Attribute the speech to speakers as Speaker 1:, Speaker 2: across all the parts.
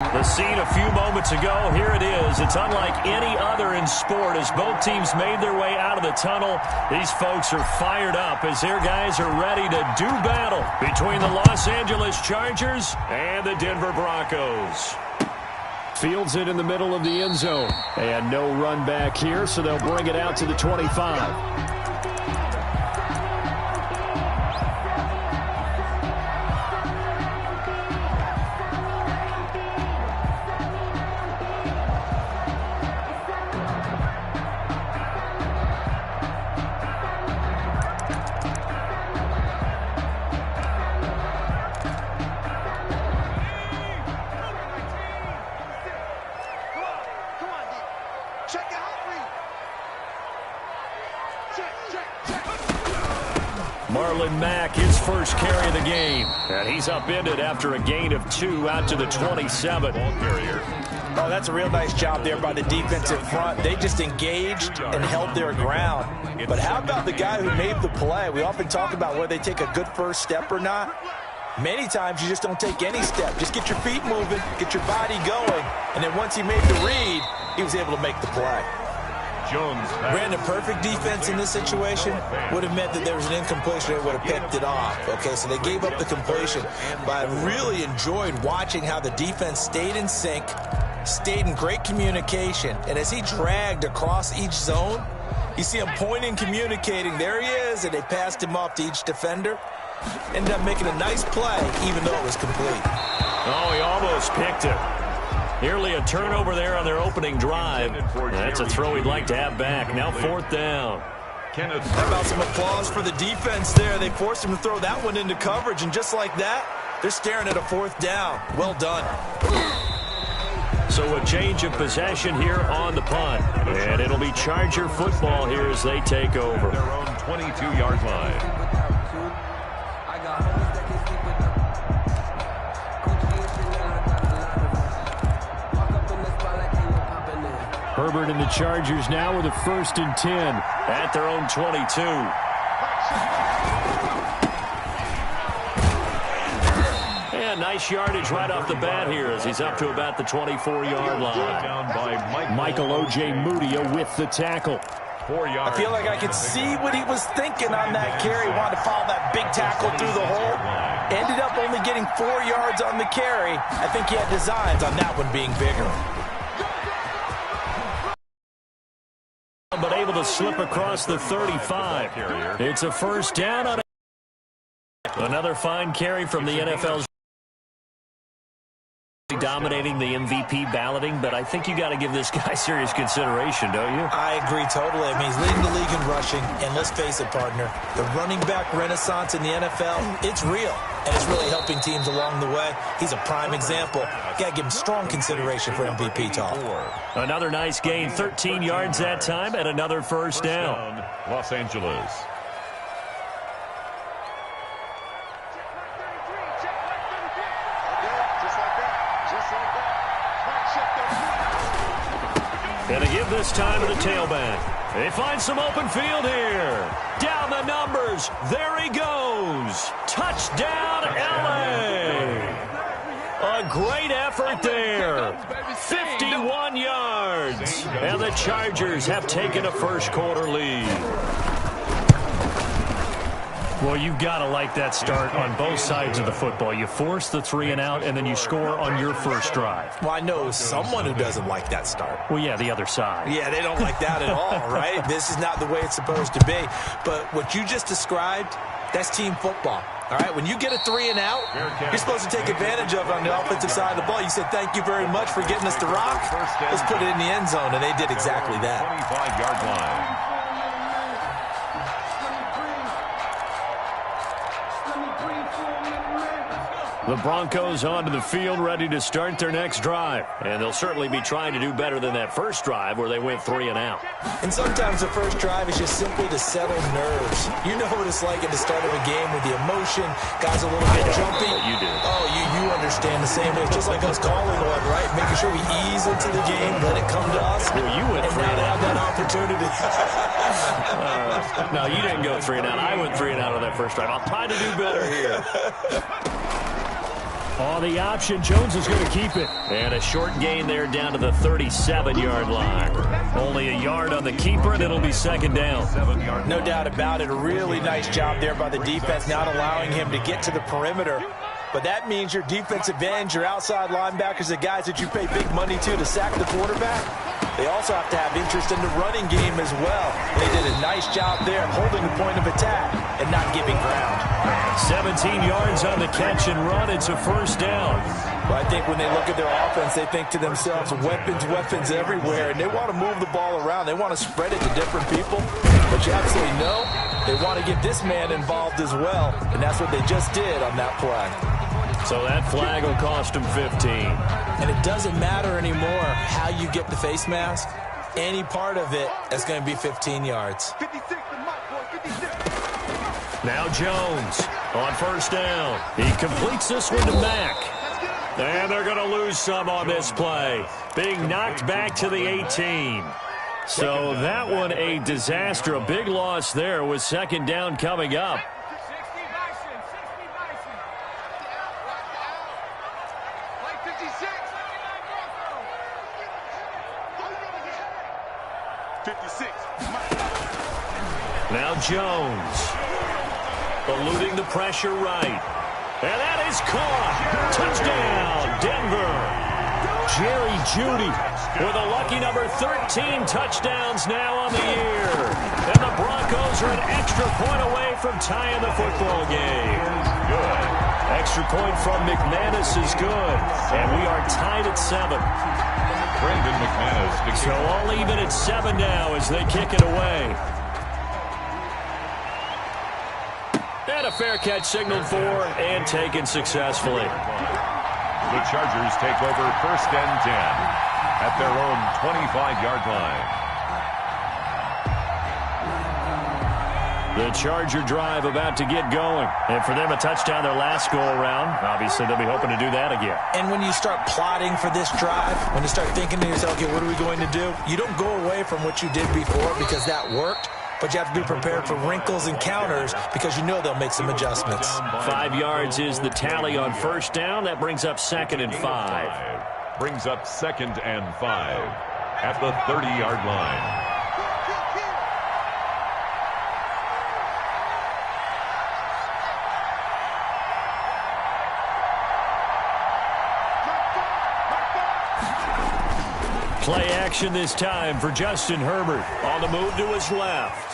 Speaker 1: The scene a few moments ago, here it is. It's unlike any other in sport as both teams made their way out of the tunnel. These folks are fired up as their guys are ready to do battle between the Los Angeles Chargers and the Denver Broncos. Fields it in the middle of the end zone. And no run back here, so they'll bring it out to the 25. Marlon Mack, his first carry of the game. And he's upended after a gain of 2 out to the 27.
Speaker 2: Oh, that's a real nice job there by the defensive front. They just engaged and held their ground. But how about the guy who made the play? We often talk about whether they take a good first step or not. Many times you just don't take any step. Just get your feet moving, get your body going. And then once he made the read, he was able to make the play. Brandon, perfect defense in this situation would have meant that there was an incompletion. They would have picked it off. Okay, so they gave up the completion. But I really enjoyed watching how the defense stayed in sync, stayed in great communication. And as he dragged across each zone, you see him pointing, communicating. There he is, and they passed him off to each defender. Ended up making a nice play, even though it was complete.
Speaker 1: Oh, he almost picked it. Nearly a turnover there on their opening drive. That's a throw he'd like to have back. Now 4th down.
Speaker 2: How about some applause for the defense there? They forced him to throw that one into coverage, and just like that, they're staring at a 4th down. Well done.
Speaker 1: So a change of possession here on the punt. And it'll be Charger football here as they take over.
Speaker 3: Their own 22-yard line.
Speaker 1: Herbert and the Chargers now with a 1st and 10 at their own 22. And nice yardage right off the bat here as he's up to about the 24-yard line.
Speaker 3: Down by
Speaker 1: Michael O.J. Mudia with the tackle.
Speaker 3: 4 yards.
Speaker 2: I feel like I could see what he was thinking on that carry. Wanted to follow that big tackle through the hole. Ended up only getting 4 yards on the carry. I think he had designs on that one being bigger.
Speaker 1: But able to slip across the 35. It's a 1st down on another fine carry from the NFL's dominating the MVP balloting, but I think you got to give this guy serious consideration, don't you?
Speaker 2: I agree totally. I mean, he's leading the league in rushing, and let's face it, partner, the running back renaissance in the NFL, it's real, and it's really helping teams along the way. He's a prime example. Got to give him strong consideration for MVP talk.
Speaker 1: Another nice gain, 13 yards that time, and another 1st down.
Speaker 3: Los Angeles.
Speaker 1: And to give this time to the tailback. They find some open field here. Down the numbers. There he goes. Touchdown, L.A. A great effort there. 51 yards. And the Chargers have taken a first-quarter lead. Well, you've got to like that start on both sides of the football. You force the 3 and out, and then you score on your first drive.
Speaker 2: Well, I know someone who doesn't like that start.
Speaker 1: Well, yeah, the other side.
Speaker 2: Yeah, they don't like that at all, right? This is not the way it's supposed to be. But what you just described, that's team football. All right, when you get a 3 and out, you're supposed to take advantage of it on the offensive side of the ball. You said, thank you very much for getting us to rock. Let's put it in the end zone, and they did exactly that.
Speaker 3: 25-yard line.
Speaker 1: The Broncos onto the field, ready to start their next drive. And they'll certainly be trying to do better than that first drive where they went 3 and out.
Speaker 2: And sometimes the first drive is just simply to settle nerves. You know what it's like at the start of a game with the emotion, guys a little bit jumpy.
Speaker 1: You do.
Speaker 2: Oh, you understand the same way. It's just like us calling one, right? Making sure we ease into the game, let it come to us.
Speaker 1: Well, you went 3 and out.
Speaker 2: Have that opportunity.
Speaker 1: No, you didn't go 3 and out. I went 3 and out on that first drive. I'll try to do better here. On the option, Jones is going to keep it. And a short gain there down to the 37-yard line. Only a yard on the keeper, and it'll be second down.
Speaker 2: No doubt about it. A really nice job there by the defense, not allowing him to get to the perimeter. But that means your defensive ends, your outside linebackers, the guys that you pay big money to sack the quarterback, they also have to have interest in the running game as well. They did a nice job there holding the point of attack and not giving ground.
Speaker 1: 17 yards on the catch and run. It's a first down.
Speaker 2: Well, I think when they look at their offense, they think to themselves, weapons everywhere, and they want to move the ball around. They want to spread it to different people. But you absolutely know they want to get this man involved as well, and that's what they just did on that play.
Speaker 1: So that flag will cost him 15.
Speaker 2: And it doesn't matter anymore how you get the face mask. Any part of it is going to be 15 yards.
Speaker 1: Now Jones on first down. He completes this one to Mack. And they're going to lose some on this play. Being knocked back to the 18. So that one a disaster. A big loss there with second down coming up. Now Jones, eluding the pressure right. And that is caught. Touchdown, Denver. Jerry Jeudy with a lucky number 13 touchdowns now on the year. And the Broncos are an extra point away from tying the football game. Good. Extra point from McManus is good. And we are tied at 7.
Speaker 3: Brandon McManus.
Speaker 1: So all even at 7 now as they kick it away. And a fair catch signaled for and taken successfully.
Speaker 3: The Chargers take over first and 10 at their own 25-yard line.
Speaker 1: The Charger drive about to get going. And for them, a touchdown their last go-around. Obviously, they'll be hoping to do that again.
Speaker 2: And when you start plotting for this drive, when you start thinking to yourself, okay, what are we going to do? You don't go away from what you did before because that worked. But you have to be prepared for wrinkles and counters because you know they'll make some adjustments.
Speaker 1: 5 yards is the tally on first down. That brings up second and 5.
Speaker 3: Brings up second and 5 at the 30-yard line.
Speaker 1: Play action this time for Justin Herbert. On the move to his left.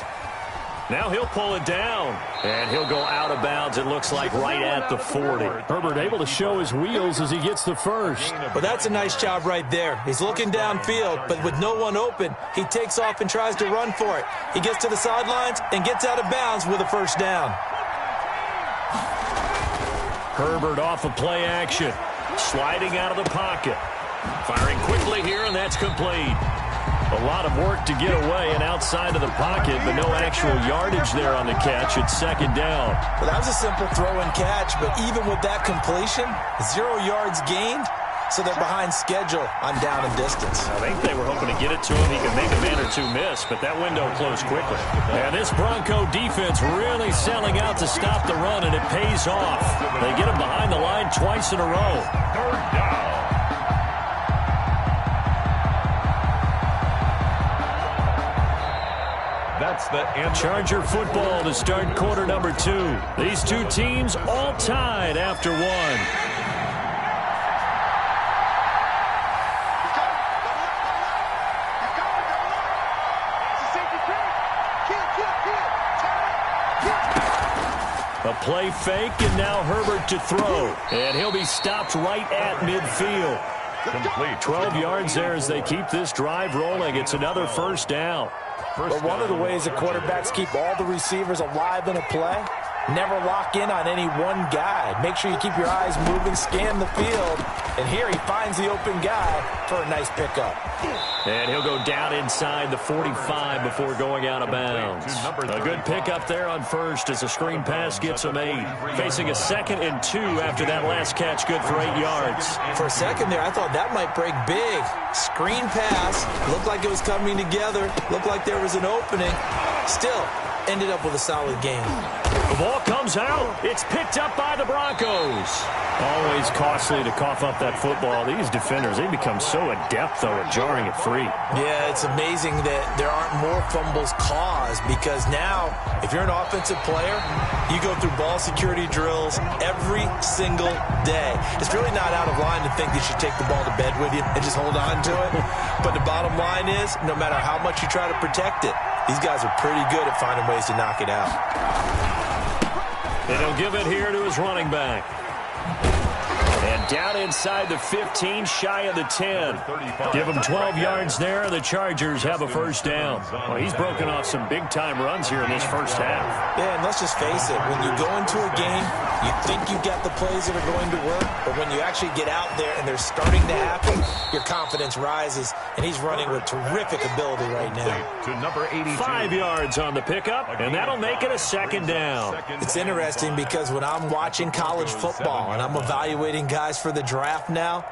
Speaker 1: Now he'll pull it down. And he'll go out of bounds, it looks like, right at the 40. Herbert able to show his wheels as he gets the first.
Speaker 2: Well, that's a nice job right there. He's looking downfield, but with no one open, he takes off and tries to run for it. He gets to the sidelines and gets out of bounds with a first down.
Speaker 1: Herbert off of play action. Sliding out of the pocket. Firing quickly here, and that's complete. A lot of work to get away and outside of the pocket, but no actual yardage there on the catch. It's second down.
Speaker 2: Well, that was a simple throw and catch, but even with that completion, 0 yards gained, so they're behind schedule on down and distance.
Speaker 1: I think they were hoping to get it to him. He could make a man or two miss, but that window closed quickly. And this Bronco defense really selling out to stop the run, and it pays off. They get him behind the line twice in a row.
Speaker 3: Third down. That's the end.
Speaker 1: Charger football to start quarter number 2. These two teams all tied after one. A play fake, and now Herbert to throw. And he'll be stopped right at midfield.
Speaker 3: Complete.
Speaker 1: 12 yards there as they keep this drive rolling. It's another first down.
Speaker 2: But one of the ways that quarterbacks keep all the receivers alive in a play, never lock in on any one guy. Make sure you keep your eyes moving, scan the field. And here he finds the open guy for a nice pickup.
Speaker 1: And he'll go down inside the 45 before going out of bounds. A good pickup there on first as a screen pass gets him 8. Facing a 2nd and 2 after that last catch, good for 8 yards.
Speaker 2: For a second there, I thought that might break big. Screen pass, looked like it was coming together, looked like there was an opening. Still ended up with a solid game.
Speaker 1: The ball comes out. It's picked up by the Broncos. Always costly to cough up that football. These defenders, they become so adept, though, at jarring it free.
Speaker 2: Yeah, it's amazing that there aren't more fumbles caused because now, if you're an offensive player, you go through ball security drills every single day. It's really not out of line to think that you take the ball to bed with you and just hold on to it. But the bottom line is, no matter how much you try to protect it, these guys are pretty good at finding ways to knock it out.
Speaker 1: And he'll give it here to his running back. And down inside the 15, shy of the 10. Give him 12 yards there. The Chargers have a first down. Well, he's broken off some big-time runs here in this first half.
Speaker 2: Yeah, and let's just face it. When you go into a game, you think you've got the plays that are going to work, but when you actually get out there and they're starting to happen, your confidence rises, and he's running with terrific ability right now.
Speaker 3: To number 82.
Speaker 1: 5 yards on the pickup, and that'll make it a second down.
Speaker 2: It's interesting because when I'm watching college football and I'm evaluating guys for the draft now,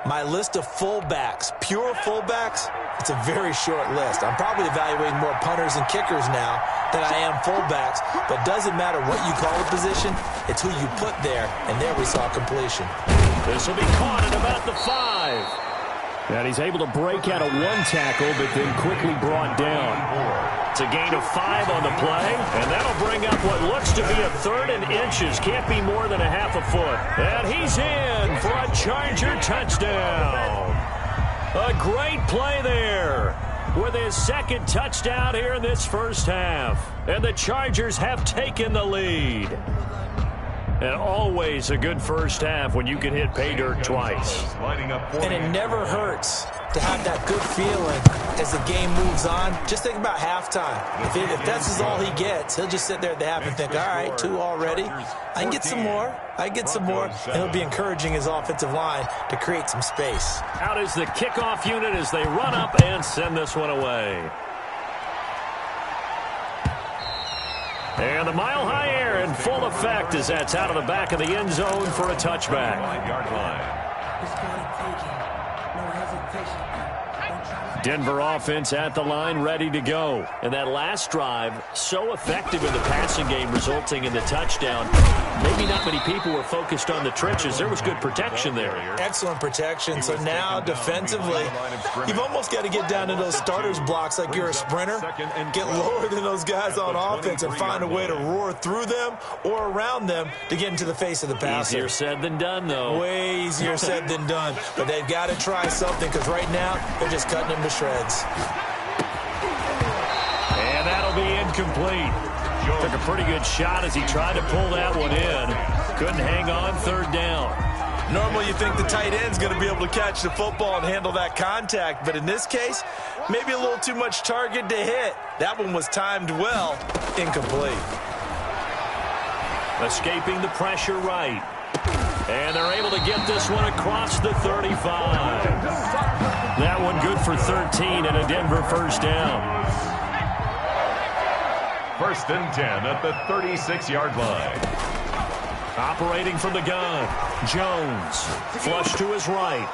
Speaker 2: my list of fullbacks, pure fullbacks, it's a very short list. I'm probably evaluating more punters and kickers now than I am fullbacks, but doesn't matter what you call the position, it's who you put there, and there we saw completion.
Speaker 1: This will be caught at about the 5. And he's able to break out of one tackle, but then quickly brought down. It's a gain of 5 on the play, and that'll bring up what looks to be a 3rd and inches. Can't be more than a half a foot. And he's in for a Charger touchdown. A great play there with his second touchdown here in this first half. And the Chargers have taken the lead. And always a good first half when you can hit pay dirt twice.
Speaker 2: And it never hurts to have that good feeling as the game moves on. Just think about halftime. If that's all he gets, he'll just sit there at the half and think, all right, 2 already. I can get some more. I can get some more. And he'll be encouraging his offensive line to create some space.
Speaker 1: Out is the kickoff unit as they run up and send this one away. And the mile-high air in full effect as that's out of the back of the end zone for a touchback. Denver offense at the line, ready to go. And that last drive, so effective in the passing game, resulting in the touchdown. Maybe not many people were focused on the trenches. There was good protection there.
Speaker 2: Excellent protection. So now, defensively, you've almost got to get down to those starters blocks like you're a sprinter. Get lower than those guys on offense and find a way to roar through them or around them to get into the face of the passer.
Speaker 1: Easier said than done, though.
Speaker 2: Way easier said than done. But they've got to try something because right now, they're just cutting them to shreds.
Speaker 1: And that'll be incomplete. Took a pretty good shot as he tried to pull that one in. Couldn't hang on, 3rd down.
Speaker 2: Normally you think the tight end's going to be able to catch the football and handle that contact, but in this case, maybe a little too much target to hit. That one was timed well, incomplete.
Speaker 1: Escaping the pressure right. And they're able to get this one across the 35. That one good for 13 and a Denver first down.
Speaker 3: 1st and 10 at the 36-yard line.
Speaker 1: Operating from the gun, Jones. Flush to his right.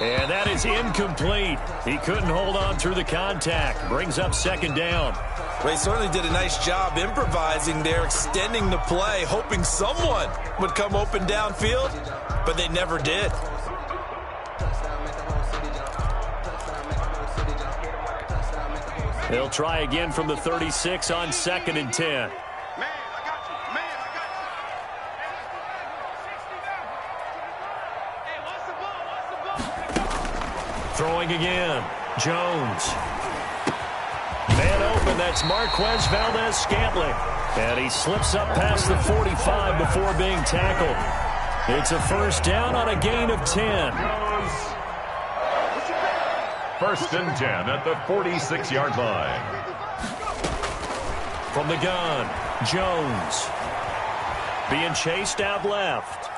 Speaker 1: And that is incomplete. He couldn't hold on through the contact. Brings up 2nd down.
Speaker 2: Well, he certainly did a nice job improvising there, extending the play, hoping someone would come open downfield, but they never did.
Speaker 1: They'll try again from the 36 on 2nd and 10. Throwing again. Jones. Man open, that's Marquez Valdez-Scantling. And he slips up past the 45 before being tackled. It's a first down on a gain of 10.
Speaker 3: 1st and 10 at the 46-yard line.
Speaker 1: From the gun, Jones. Being chased out left.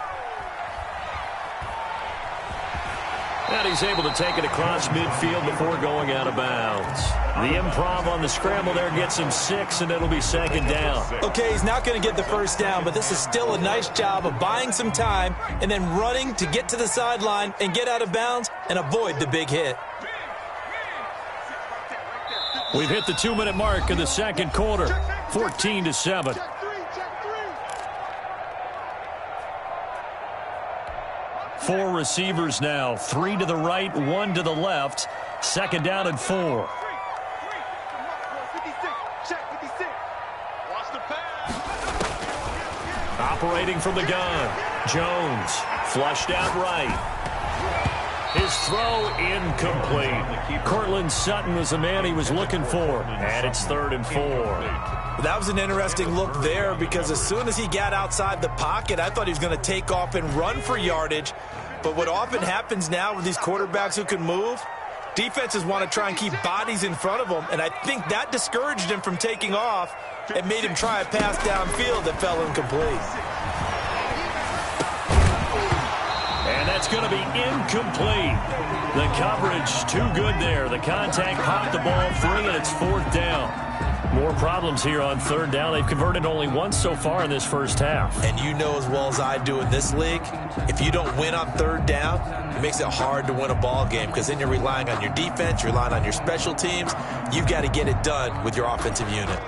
Speaker 1: And he's able to take it across midfield before going out of bounds. The improv on the scramble there gets him 6, and it'll be 2nd down.
Speaker 2: Okay, he's not going to get the first down, but this is still a nice job of buying some time and then running to get to the sideline and get out of bounds and avoid the big hit.
Speaker 1: We've hit the 2-minute mark in the second quarter. 14-7. Four receivers now. 3 to the right, 1 to the left. Second down and 4. Operating from the gun. Jones flushed out right. His throw incomplete. Courtland Sutton was the man he was looking for. And it's 3rd and 4.
Speaker 2: That was an interesting look there because as soon as he got outside the pocket, I thought he was going to take off and run for yardage. But what often happens now with these quarterbacks who can move, defenses want to try and keep bodies in front of them. And I think that discouraged him from taking off and made him try a pass downfield that fell incomplete.
Speaker 1: And that's going to be incomplete. The coverage too good there. The contact popped the ball free, and it's 4th down. More problems here on 3rd down. They've converted only once so far in this first half.
Speaker 2: And you know as well as I do in this league, if you don't win on 3rd down, it makes it hard to win a ball game because then you're relying on your defense, you're relying on your special teams. You've got to get it done with your offensive unit.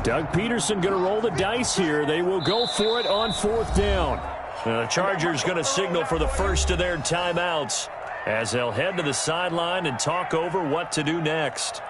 Speaker 1: Doug Peterson going to roll the dice here. They will go for it on 4th down. The Chargers going to signal for the first of their timeouts as they'll head to the sideline and talk over what to do next.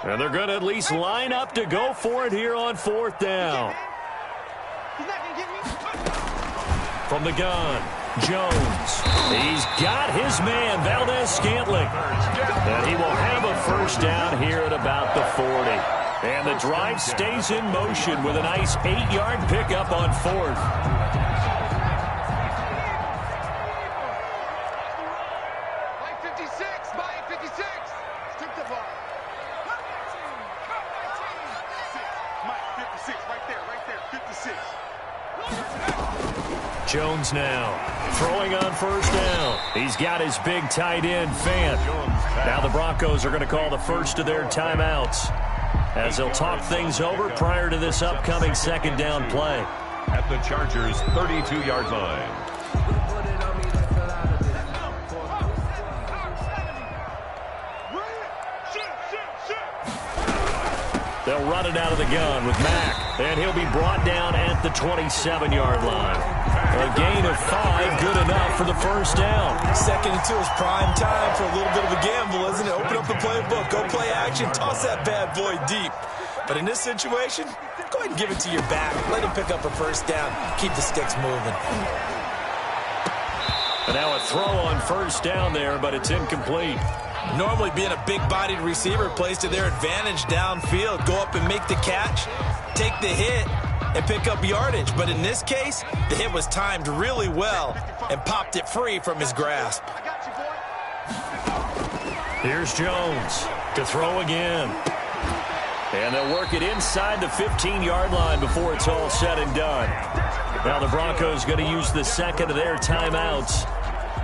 Speaker 1: And they're going to at least line up to go for it here on 4th down. From the gun, Jones. He's got his man, Valdez-Scantling. And he will have a first down here at about the 40. And the drive stays in motion with a nice 8-yard pickup on 4th. Jones now throwing on first down. He's got his big tight end, Fant. Now the Broncos are going to call the first of their timeouts as they'll talk things over prior to this upcoming second down play.
Speaker 3: At the Chargers' 32-yard line.
Speaker 1: They'll run it out of the gun with Mack, and he'll be brought down at the 27-yard line. A gain of 5, good enough for the first down.
Speaker 2: 2nd and 2 is prime time for a little bit of a gamble, isn't it? Open up the playbook, go play action, toss that bad boy deep. But in this situation, go ahead and give it to your back. Let him pick up a first down. Keep the sticks moving.
Speaker 1: And now a throw on first down there, but it's incomplete.
Speaker 2: Normally being a big-bodied receiver plays to their advantage downfield. Go up and make the catch, take the hit, and pick up yardage. But in this case, the hit was timed really well and popped it free from his grasp.
Speaker 1: Here's Jones to throw again. And they'll work it inside the 15-yard line before it's all said and done. Now the Broncos going to use the second of their timeouts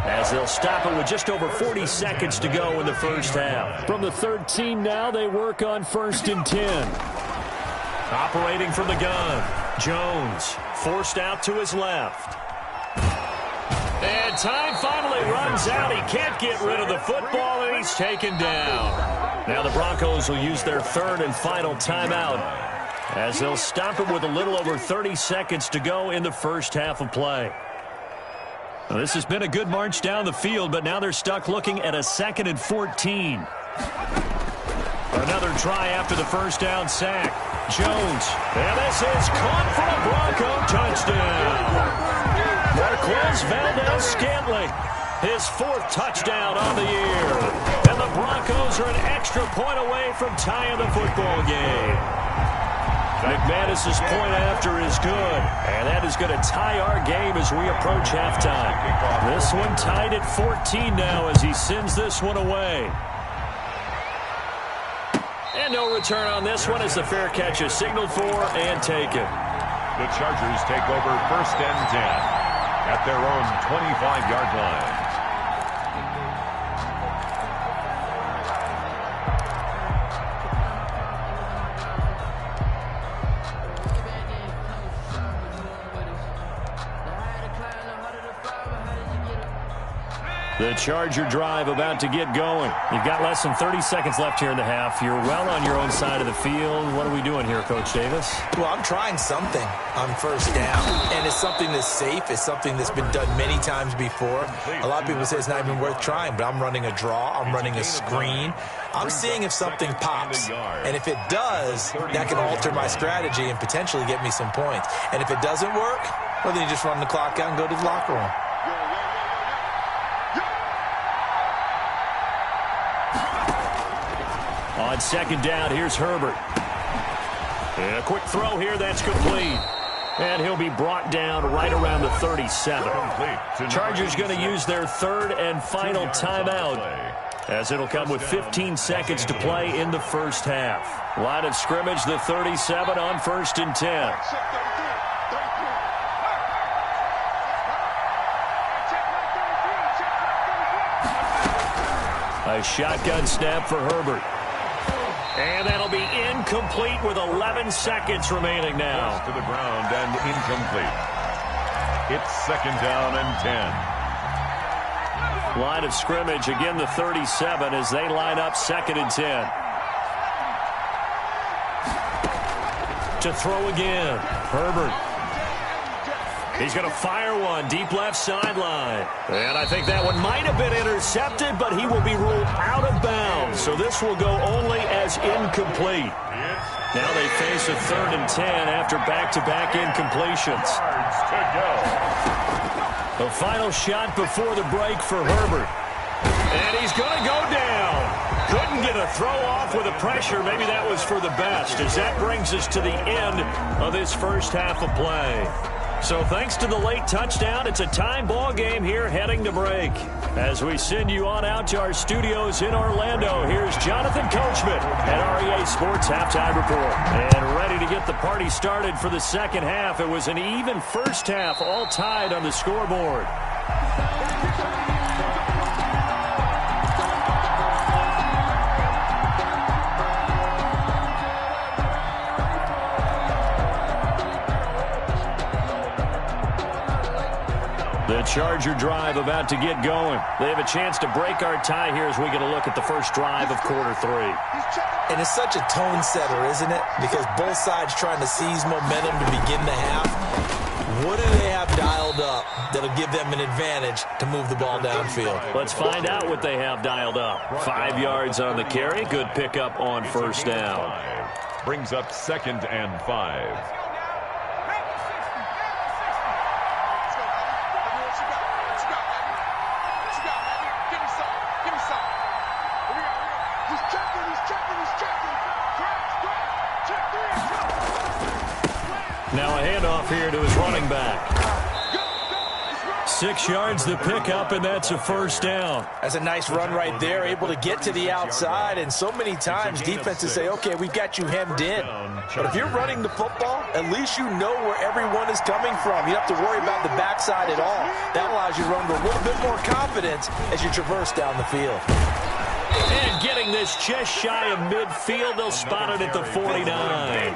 Speaker 1: as they'll stop it with just over 40 seconds to go in the first half. From the 13 now, they work on 1st and 10. Operating from the gun, Jones forced out to his left. And time finally runs out. He can't get rid of the football, and he's taken down. Now the Broncos will use their 3rd and final timeout as they'll stop it with a little over 30 seconds to go in the first half of play. Now, this has been a good march down the field, but now they're stuck looking at a 2nd and 14. Another try after the first down sack. Jones. And this is caught for a Bronco touchdown. Marquez Valdez-Scantling, his 4th touchdown on the year. And the Broncos are an extra point away from tying the football game. McManus's point after is good, and that is going to tie our game as we approach halftime. This one tied at 14 now as he sends this one away. And no return on this one as the fair catch is signaled for and taken.
Speaker 3: The Chargers take over 1st and 10 at their own 25-yard line.
Speaker 1: The Charger drive about to get going. You've got less than 30 seconds left here in the half. You're well on your own side of the field. What are we doing here, Coach Davis?
Speaker 2: Well, I'm trying something on 1st down, and it's something that's safe. It's something that's been done many times before. A lot of people say it's not even worth trying, but I'm running a draw. I'm running a screen. I'm seeing if something pops, and if it does, that can alter my strategy and potentially get me some points. And if it doesn't work, well, then you just run the clock out and go to the locker room.
Speaker 1: On 2nd down, here's Herbert. And a quick throw here, that's complete. And he'll be brought down right around the 37. Chargers going to use their 3rd and final timeout, as it'll come with 15 seconds to play in the first half. Line of scrimmage, the 37 on 1st and 10. A shotgun snap for Herbert. And that'll be incomplete with 11 seconds remaining now.
Speaker 3: To the ground and incomplete. It's 2nd down and 10.
Speaker 1: Line of scrimmage, again the 37 as they line up 2nd and 10. To throw again, Herbert. He's going to fire one deep left sideline. And I think that one might have been intercepted, but he will be ruled out of bounds. So this will go only as incomplete. Now they face a 3rd and 10 after back-to-back incompletions. The final shot before the break for Herbert. And he's going to go down. Couldn't get a throw off with the pressure. Maybe that was for the best, as that brings us to the end of this first half of play. So thanks to the late touchdown, it's a time ball game here heading to break. As we send you on out to our studios in Orlando, here's Jonathan Coachman at REA Sports Halftime Report. And ready to get the party started for the second half. It was an even first half, all tied on the scoreboard. The Charger drive about to get going. They have a chance to break our tie here as we get a look at the first drive of quarter 3.
Speaker 2: And it's such a tone setter, isn't it? Because both sides trying to seize momentum to begin the half. What do they have dialed up that'll give them an advantage to move the ball downfield?
Speaker 1: Let's find out what they have dialed up. 5 yards on the carry. Good pickup on 1st down.
Speaker 3: Brings up 2nd and 5.
Speaker 1: Now a handoff here to his running back. 6 yards the pickup, and that's a 1st down.
Speaker 2: That's a nice run right there, able to get to the outside. And so many times defenses say, okay, we've got you hemmed in. But if you're running the football, at least you know where everyone is coming from. You don't have to worry about the backside at all. That allows you to run with a little bit more confidence as you traverse down the field.
Speaker 1: And getting this just shy of midfield, they'll spot it at the 49.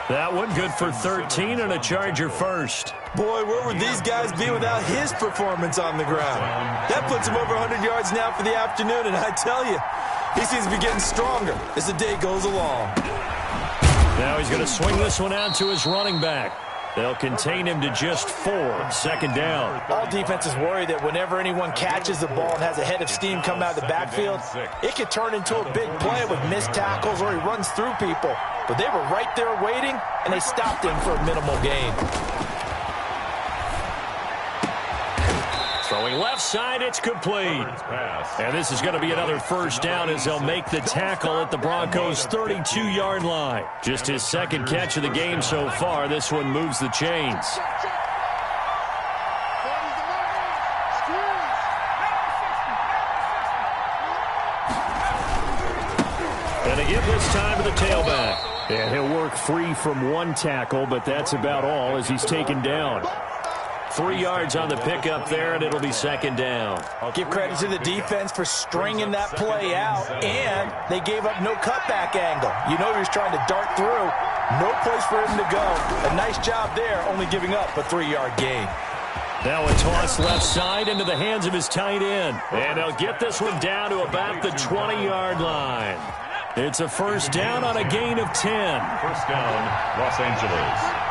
Speaker 1: That one good for 13 and a Charger first.
Speaker 2: Boy, where would these guys be without his performance on the ground? That puts him over 100 yards now for the afternoon, and I tell you, he seems to be getting stronger as the day goes along.
Speaker 1: Now he's going to swing this one out to his running back. They'll contain him to just 4. Second down.
Speaker 2: All defenses worry that whenever anyone catches the ball and has a head of steam come out of the backfield, it could turn into a big play with missed tackles or he runs through people. But they were right there waiting, and they stopped him for a minimal gain.
Speaker 1: Throwing left side, it's complete. And this is going to be another first down as they'll make the tackle at the Broncos' 32-yard line. Just his second catch of the game so far. This one moves the chains. And they give this time to the tailback. And he'll work free from one tackle, but that's about all as he's taken down. 3 yards on the pickup there, and it'll be second down.
Speaker 2: I'll give credit to the defense for stringing that play out, and they gave up no cutback angle. You know he was trying to dart through. No place for him to go. A nice job there, only giving up a 3-yard gain.
Speaker 1: Now a toss left side into the hands of his tight end. And they'll get this one down to about the 20-yard line. It's a first down on a gain of 10.
Speaker 3: First down, Los Angeles.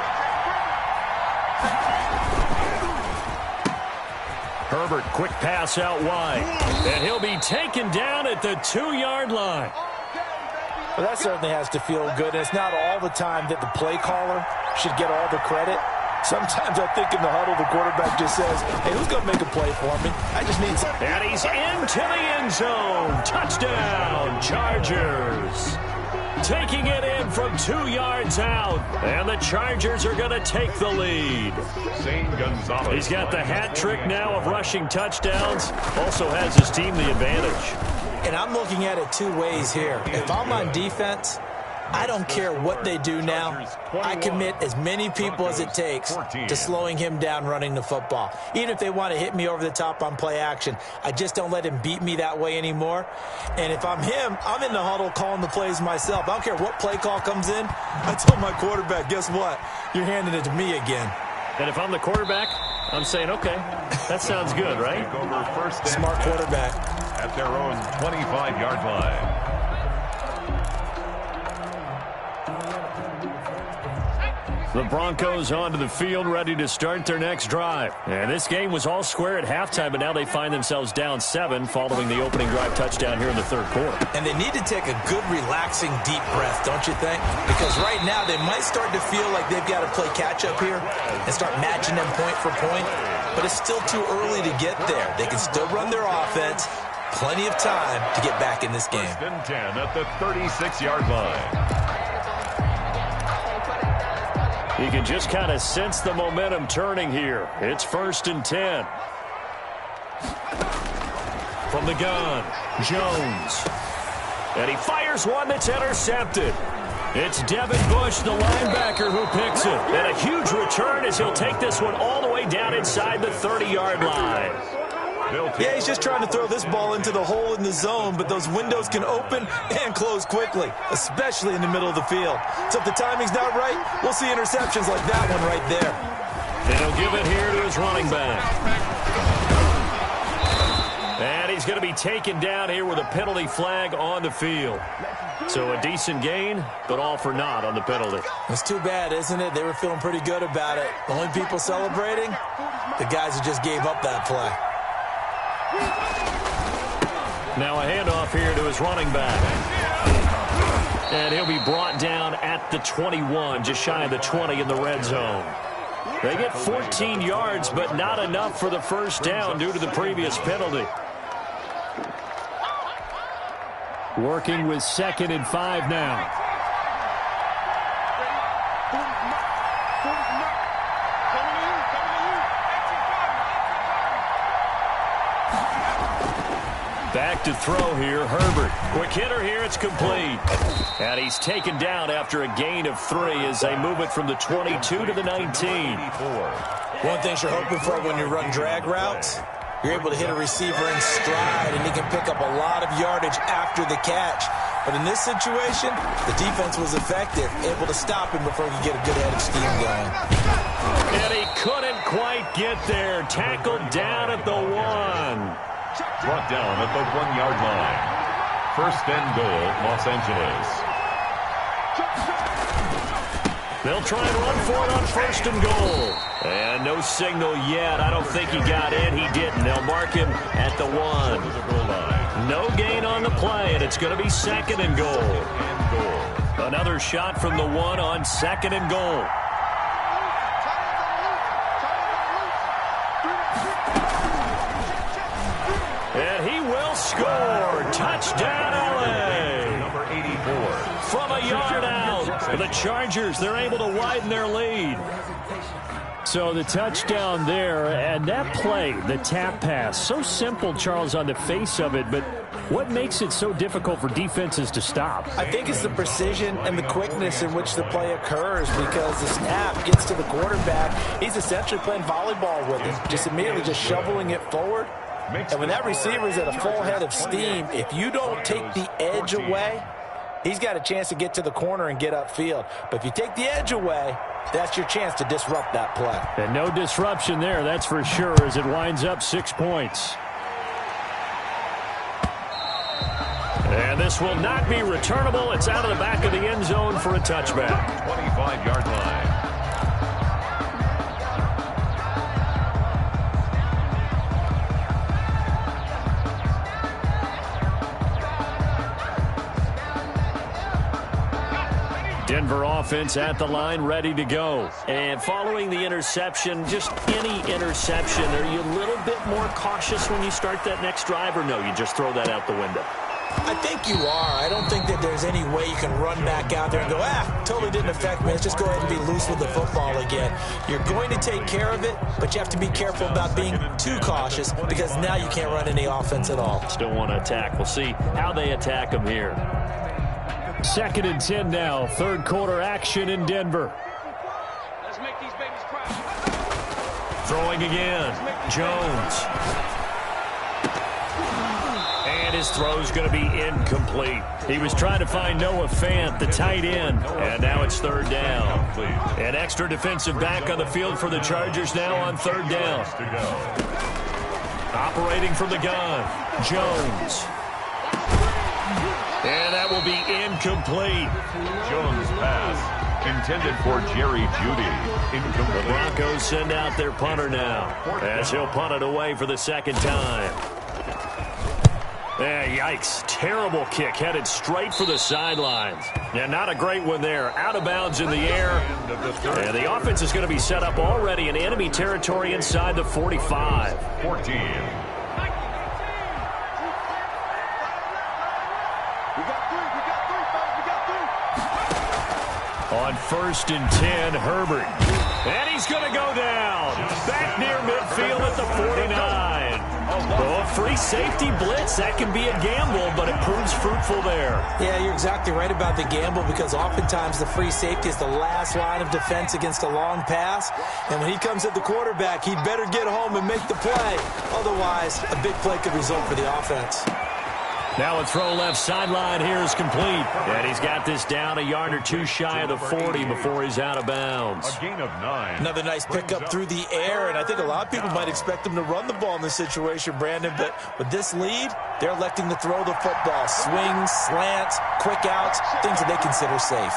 Speaker 1: Herbert, quick pass out wide. And he'll be taken down at the 2-yard line.
Speaker 2: Well, that certainly has to feel good. And it's not all the time that the play caller should get all the credit. Sometimes I think in the huddle, the quarterback just says, hey, who's going to make a play for me? I just need some.
Speaker 1: And he's into the end zone. Touchdown, Chargers. Taking it in from 2 yards out. And the Chargers are going to take the lead. He's got the hat trick now of rushing touchdowns. Also has his team the advantage.
Speaker 2: And I'm looking at it 2 ways here. If I'm on defense, I don't care what they do now. I commit as many people as it takes to slowing him down running the football. Even if they want to hit me over the top on play action, I just don't let him beat me that way anymore. And if I'm him, I'm in the huddle calling the plays myself. I don't care what play call comes in. I told my quarterback, guess what? You're handing it to me again.
Speaker 1: And if I'm the quarterback, I'm saying, okay, that sounds good, right?
Speaker 2: Smart quarterback.
Speaker 3: At their own 25-yard line.
Speaker 1: The Broncos onto the field, ready to start their next drive. And this game was all square at halftime, but now they find themselves down 7 following the opening drive touchdown here in the third quarter.
Speaker 2: And they need to take a good, relaxing, deep breath, don't you think? Because right now they might start to feel like they've got to play catch-up here and start matching them point for point. But it's still too early to get there. They can still run their offense. Plenty of time to get back in this game.
Speaker 3: First and 10 at the 36-yard line.
Speaker 1: You can just kind of sense the momentum turning here. It's first and 10. From the gun, Jones. And he fires one that's intercepted. It's Devin Bush, the linebacker, who picks it. And a huge return as he'll take this one all the way down inside the 30-yard line.
Speaker 2: Yeah, he's just trying to throw this ball into the hole in the zone, but those windows can open and close quickly, especially in the middle of the field. So if the timing's not right, we'll see interceptions like that one right there.
Speaker 1: And he'll give it here to his running back. And he's going to be taken down here with a penalty flag on the field. So a decent gain, but all for naught on the penalty.
Speaker 2: It's too bad, isn't it? They were feeling pretty good about it. The only people celebrating, the guys who just gave up that play.
Speaker 1: Now a handoff here to his running back. And he'll be brought down at the 21, just shy of the 20 in the red zone. They get 14 yards, but not enough for the first down due to the previous penalty. Working with 2nd and 5 now. Back to throw here, Herbert. Quick hitter here, it's complete. And he's taken down after a gain of 3 as they move it from the 22 to the 19.
Speaker 2: One thing you're hoping for when you run drag routes, you're able to hit a receiver in stride, and he can pick up a lot of yardage after the catch. But in this situation, the defense was effective, able to stop him before he could get a good head of steam going.
Speaker 1: And he couldn't quite get there. Tackled down at the 1.
Speaker 3: Brought down at the 1-yard line. First and goal, Los Angeles.
Speaker 1: They'll try and run for it on 1st and goal. And no signal yet. I don't think he got in. He didn't. They'll mark him at the 1. No gain on the play, and it's going to be 2nd and goal. Another shot from the 1 on 2nd and goal. And he will score. Touchdown, LA.
Speaker 3: Number 84.
Speaker 1: From a yard out. The Chargers, they're able to widen their lead. So the touchdown there, and that play, the tap pass, so simple, Charles, on the face of it, but what makes it so difficult for defenses to stop?
Speaker 2: I think it's the precision and the quickness in which the play occurs, because the snap gets to the quarterback. He's essentially playing volleyball with it, just immediately just shoveling it forward. And when that receiver's at a full head of steam, if you don't take the edge away, he's got a chance to get to the corner and get upfield. But if you take the edge away, that's your chance to disrupt that play.
Speaker 1: And no disruption there, that's for sure, as it winds up 6 points. And this will not be returnable. It's out of the back of the end zone for a touchback.
Speaker 3: 25-yard line.
Speaker 1: Denver offense at the line, ready to go. And following the interception, just any interception, are you a little bit more cautious when you start that next drive, or no, you just throw that out the window?
Speaker 2: I think you are. I don't think that there's any way you can run back out there and go, totally didn't affect me. Let's just go ahead and be loose with the football again. You're going to take care of it, but you have to be careful about being too cautious, because now you can't run any offense at all.
Speaker 1: Still want to attack. We'll see how they attack them here. 2nd and 10 now. 3rd quarter action in Denver.
Speaker 4: Let's make these babies cry.
Speaker 1: Throwing again. Jones. And his throw's going to be incomplete. He was trying to find Noah Fant, the tight end. And now it's 3rd down. An extra defensive back on the field for the Chargers now on 3rd down. Operating from the gun. Jones. And that will be incomplete.
Speaker 3: Jones' pass intended for Jerry Jeudy. Incomplete.
Speaker 1: The Broncos send out their punter now, as he'll punt it away for the 2nd time. Yikes. Terrible kick headed straight for the sidelines. Yeah, not a great one there. Out of bounds in the air. And the offense is going to be set up already in enemy territory inside the 45.
Speaker 3: 14.
Speaker 1: On 1st and 10, Herbert. And he's going to go down. Back near midfield at the 49. Oh, free safety blitz. That can be a gamble, but it proves fruitful there.
Speaker 2: Yeah, you're exactly right about the gamble, because oftentimes the free safety is the last line of defense against a long pass. And when he comes at the quarterback, he'd better get home and make the play. Otherwise, a big play could result for the offense.
Speaker 1: Now a throw left sideline here is complete. And he's got this down a yard or two shy of the 40 before he's out of bounds.
Speaker 3: A gain of 9.
Speaker 2: Another nice pickup through the air, and I think a lot of people might expect him to run the ball in this situation, Brandon, but with this lead, they're electing to throw the football. Swings, slants, quick outs, things that they consider safe.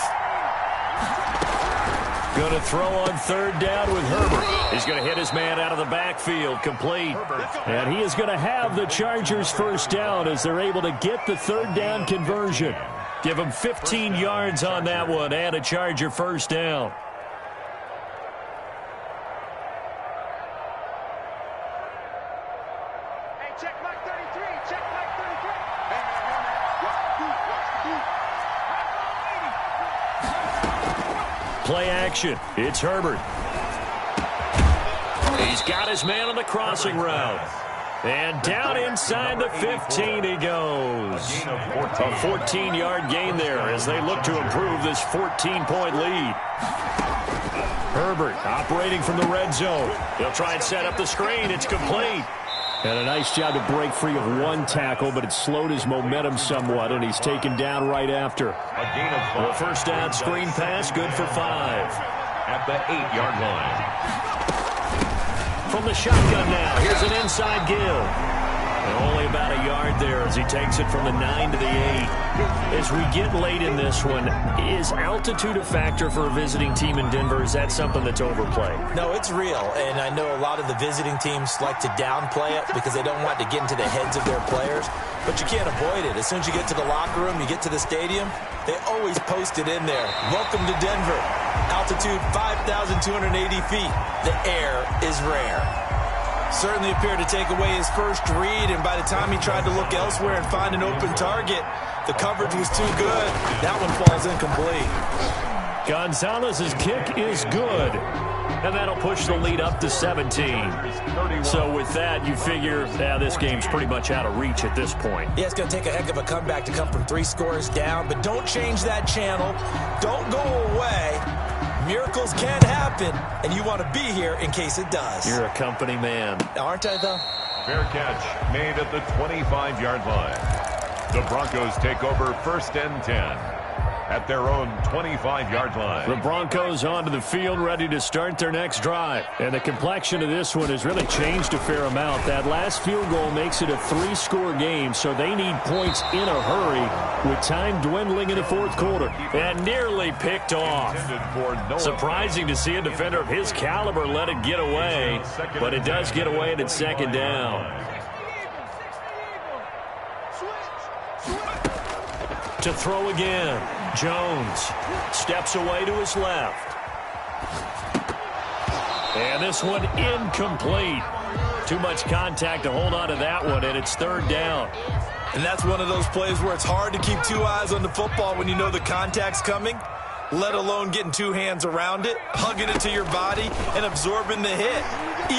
Speaker 1: Going to throw on 3rd down with Herbert. He's going to hit his man out of the backfield, complete. And he is going to have the Chargers 1st down as they're able to get the 3rd down conversion. Give him 15 yards on that one and a Charger 1st down.
Speaker 4: Hey, check Mike 33. Check Mike 33. Hey,
Speaker 1: Play action. It's Herbert. He's got his man on the crossing route. And down inside the 15 he goes. A 14-yard gain there as they look to improve this 14-point lead. Herbert operating from the red zone. He'll try and set up the screen. It's complete. And a nice job to break free of one tackle, but it slowed his momentum somewhat, and he's taken down right after.
Speaker 3: A gain of 5.
Speaker 1: The 1st down screen pass, good for 5.
Speaker 3: At the 8-yard line.
Speaker 1: From the shotgun now, here's an inside give. And only about a yard there as he takes it from the 9 to the 8. As we get late in this one, is altitude a factor for a visiting team in Denver? Is that something that's overplayed?
Speaker 2: No, it's real, and I know a lot of the visiting teams like to downplay it because they don't want to get into the heads of their players, but you can't avoid it. As soon as you get to the locker room, you get to the stadium, they always post it in there. Welcome to Denver. Altitude 5,280 feet. The air is rare. Certainly appeared to take away his first read, and by the time he tried to look elsewhere and find an open target, the coverage was too good. That one falls incomplete.
Speaker 1: Gonzalez's kick is good, and that'll push the lead up to 17. So with that, you figure this game's pretty much out of reach at this point.
Speaker 2: Yeah, it's going to take a heck of a comeback to come from 3 scores down, but don't change that channel. Don't go away. Miracles can happen, and you want to be here in case it does.
Speaker 1: You're a company man.
Speaker 2: Aren't I, though?
Speaker 3: Fair catch made at the 25-yard line. The Broncos take over 1st and 10 at their own 25-yard line.
Speaker 1: The Broncos onto the field, ready to start their next drive. And the complexion of this one has really changed a fair amount. That last field goal makes it a 3-score game, so they need points in a hurry with time dwindling in the 4th quarter. And nearly picked off. Surprising to see a defender of his caliber let it get away, but it does get away and it's 2nd down. To throw again. Jones steps away to his left. And this one incomplete. Too much contact to hold on to that one, and it's 3rd down.
Speaker 2: And that's one of those plays where it's hard to keep 2 eyes on the football when you know the contact's coming, let alone getting 2 hands around it, hugging it to your body, and absorbing the hit,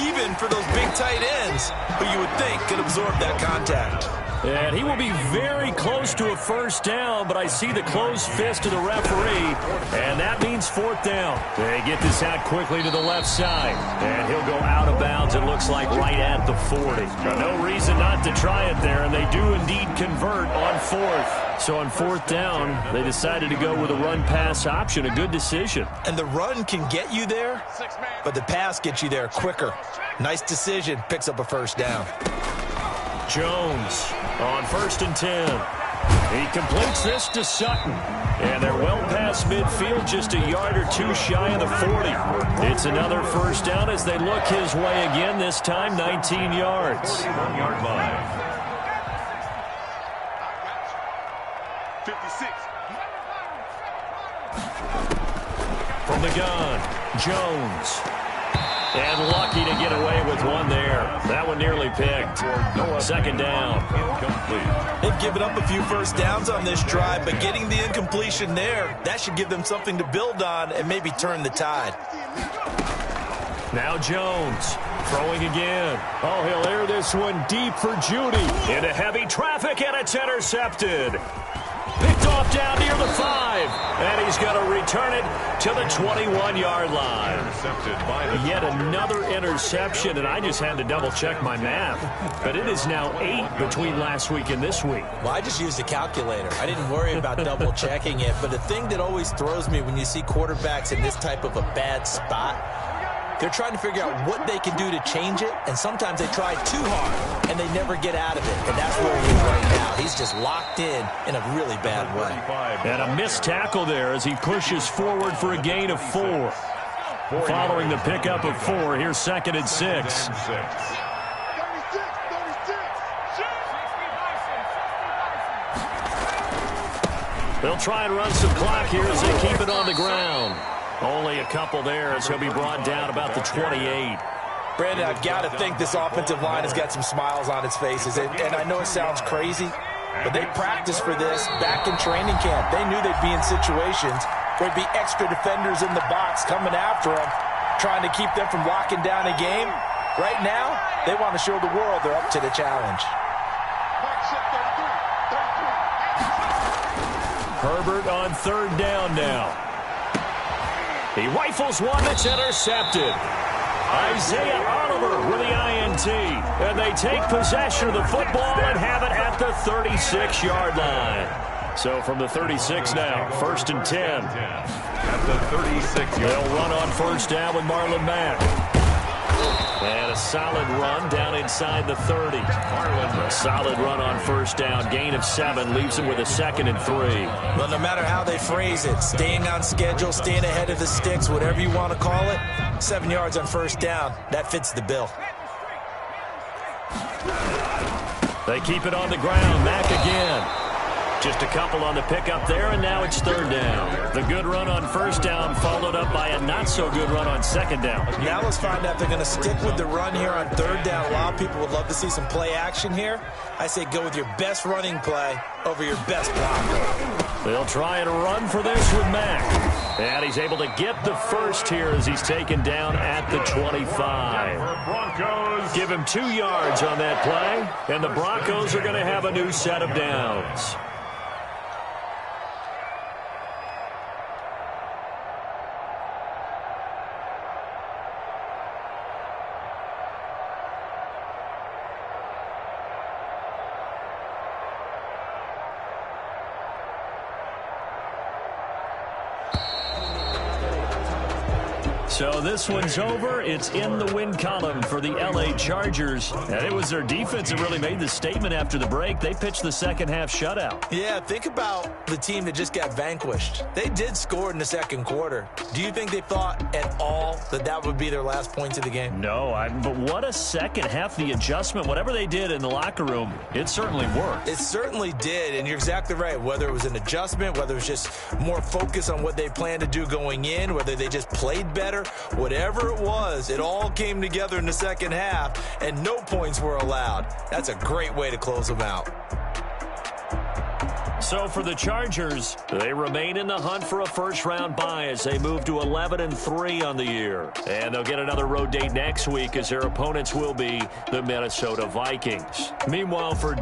Speaker 2: even for those big tight ends who you would think could absorb that contact.
Speaker 1: And he will be very close to a 1st down, but I see the closed fist of the referee, and that means 4th down. They get this out quickly to the left side, and he'll go out of bounds, it looks like, right at the 40. No reason not to try it there, and they do indeed convert on 4th. So on 4th down, they decided to go with a run-pass option, a good decision.
Speaker 2: And the run can get you there, but the pass gets you there quicker. Nice decision, picks up a 1st down.
Speaker 1: Jones on 1st and 10. He completes this to Sutton. And they're well past midfield, just a yard or 2 shy of the 40. It's another 1st down as they look his way again, this time 19 yards.
Speaker 3: 1-yard line.
Speaker 4: 56.
Speaker 1: From the gun, Jones. And lucky to get away with one there. That one nearly picked. 2nd down.
Speaker 3: Incomplete.
Speaker 2: They've given up a few 1st downs on this drive, but getting the incompletion there, that should give them something to build on and maybe turn the tide.
Speaker 1: Now Jones throwing again. Oh, he'll air this one deep for Judy. Into heavy traffic, and it's intercepted. Picked off down near the 5. And he's going to return it to the 21-yard line.
Speaker 3: Intercepted by the
Speaker 1: Yet another interception, and I just had to double-check my math. But it is now 8 between last week and this week.
Speaker 2: Well, I just used a calculator. I didn't worry about double-checking it. But the thing that always throws me when you see quarterbacks in this type of a bad spot, they're trying to figure out what they can do to change it, and sometimes they try too hard, and they never get out of it. And that's where he is right now. He's just locked in a really bad way.
Speaker 1: And a missed tackle there as he pushes forward for a gain of 4. Following the pickup of 4, here's 2nd and 6. They'll try and run some clock here as they keep it on the ground. Only a couple there as he'll be brought down about the 28.
Speaker 2: Brandon, I've got to think this offensive line has got some smiles on its faces. And I know it sounds crazy, but they practiced for this back in training camp. They knew they'd be in situations where there'd be extra defenders in the box coming after them, trying to keep them from locking down a game. Right now, they want to show the world they're up to the challenge.
Speaker 1: Herbert on 3rd down now. He rifles one that's intercepted. Isaiah Oliver with the INT. And they take possession of the football and have it at the 36-yard line. So from the 36 now, 1st and 10.
Speaker 3: At the 36.
Speaker 1: They'll run on 1st down with Marlon Mack. And a solid run down inside the 30. A solid run on first down. Gain of 7 leaves him with a 2nd and 3.
Speaker 2: Well, no matter how they phrase it, staying on schedule, staying ahead of the sticks, whatever you want to call it, 7 yards on first down, that fits the bill.
Speaker 1: They keep it on the ground. Mack again. Just a couple on the pickup there, and now it's 3rd down. The good run on first down followed up by a not-so-good run on 2nd down.
Speaker 2: Now let's find out if they're going to stick with the run here on 3rd down. A lot of people would love to see some play action here. I say go with your best running play over your best block.
Speaker 1: They'll try and run for this with Mack. And he's able to get the first here as he's taken down at the 25. Give him 2 yards on that play, and the Broncos are going to have a new set of downs. So this one's over. It's in the win column for the L.A. Chargers. And it was their defense that really made the statement after the break. They pitched the second-half shutout.
Speaker 2: Yeah, think about the team that just got vanquished. They did score in the second quarter. Do you think they thought at all that that would be their last points of the game?
Speaker 1: No, but what a second half. The adjustment, whatever they did in the locker room, it certainly worked.
Speaker 2: It certainly did, and you're exactly right. Whether it was an adjustment, whether it was just more focus on what they planned to do going in, whether they just played better, whatever it was, it all came together in the second half, and no points were allowed. That's a great way to close them out.
Speaker 1: So for the Chargers, they remain in the hunt for a first-round bye as they move to 11-3 on the year. And they'll get another road date next week as their opponents will be the Minnesota Vikings. Meanwhile, for